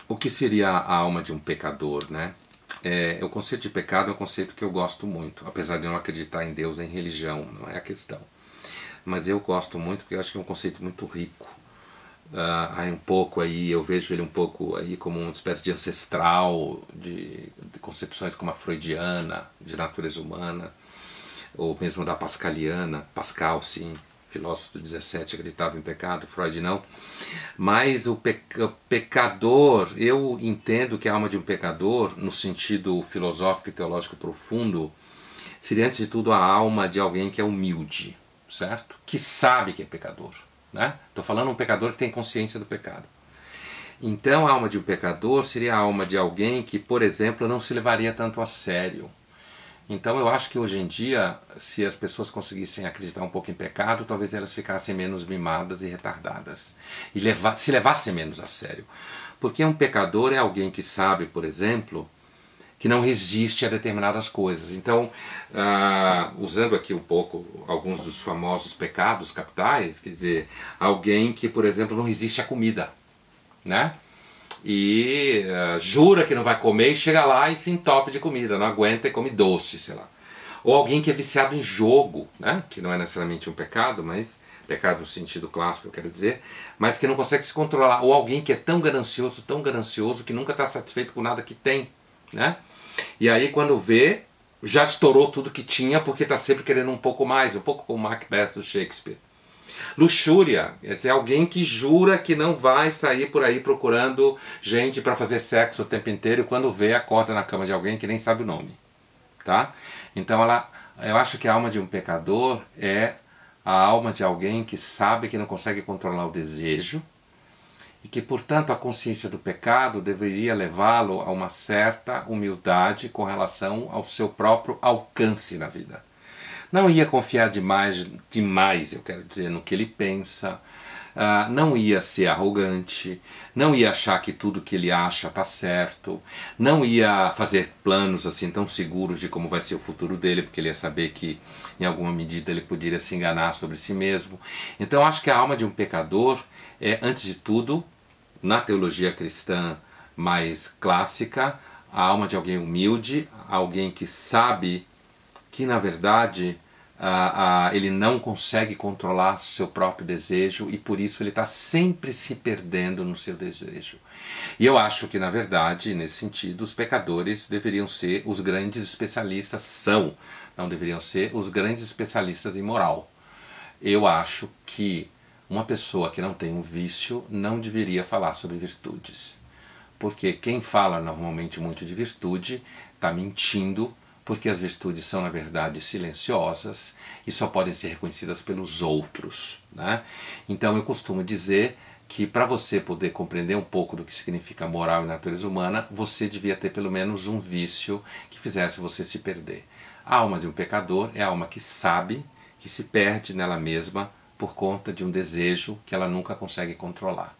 O que seria a alma de um pecador, né? O conceito de pecado é um conceito que eu gosto muito, apesar de eu não acreditar em Deus, em religião, não é a questão. Mas eu gosto muito porque eu acho que é um conceito muito rico. Aí um pouco aí, eu vejo ele um pouco aí como uma espécie de ancestral de concepções como a freudiana, de natureza humana, ou mesmo da pascaliana. Pascal, sim, filósofo do 17, acreditava em pecado, Freud não. Mas o pecador, eu entendo que a alma de um pecador, no sentido filosófico e teológico profundo, seria antes de tudo a alma de alguém que é humilde, certo? Que sabe que é pecador. Estou falando um pecador que tem consciência do pecado. Então a alma de um pecador seria a alma de alguém que, por exemplo, não se levaria tanto a sério. Então eu acho que hoje em dia, se as pessoas conseguissem acreditar um pouco em pecado, talvez elas ficassem menos mimadas e retardadas. E se levassem menos a sério. Porque um pecador é alguém que sabe, por exemplo, que não resiste a determinadas coisas. Então, usando aqui um pouco alguns dos famosos pecados capitais, quer dizer, alguém que, por exemplo, não resiste à comida, né? E jura que não vai comer e chega lá e se entope de comida, não aguenta e come doce, sei lá. Ou alguém que é viciado em jogo, né? Que não é necessariamente um pecado, mas pecado no sentido clássico, eu quero dizer, mas que não consegue se controlar. Ou alguém que é tão ganancioso, que nunca está satisfeito com nada que tem, né? E aí quando vê, já estourou tudo que tinha porque está sempre querendo um pouco mais, um pouco como Macbeth do Shakespeare. Luxúria, quer dizer, alguém que jura que não vai sair por aí procurando gente para fazer sexo o tempo inteiro e quando vê, acorda na cama de alguém que nem sabe o nome. Tá? Então eu acho que a alma de um pecador é a alma de alguém que sabe que não consegue controlar o desejo, e que, portanto, a consciência do pecado deveria levá-lo a uma certa humildade com relação ao seu próprio alcance na vida. Não ia confiar demais, eu quero dizer, no que ele pensa, não ia ser arrogante, não ia achar que tudo que ele acha está certo, não ia fazer planos assim tão seguros de como vai ser o futuro dele, porque ele ia saber que em alguma medida ele poderia se enganar sobre si mesmo. Então acho que a alma de um pecador é, antes de tudo, na teologia cristã mais clássica, a alma de alguém humilde, alguém que sabe que na verdade ele não consegue controlar seu próprio desejo e por isso ele está sempre se perdendo no seu desejo. E eu acho que na verdade, nesse sentido, os pecadores deveriam ser os grandes especialistas, não deveriam ser os grandes especialistas em moral. Eu acho que uma pessoa que não tem um vício não deveria falar sobre virtudes. Porque quem fala normalmente muito de virtude está mentindo, porque as virtudes são na verdade silenciosas e só podem ser reconhecidas pelos outros, né? Então eu costumo dizer que para você poder compreender um pouco do que significa moral e natureza humana, você devia ter pelo menos um vício que fizesse você se perder. A alma de um pecador é a alma que sabe que se perde nela mesma por conta de um desejo que ela nunca consegue controlar.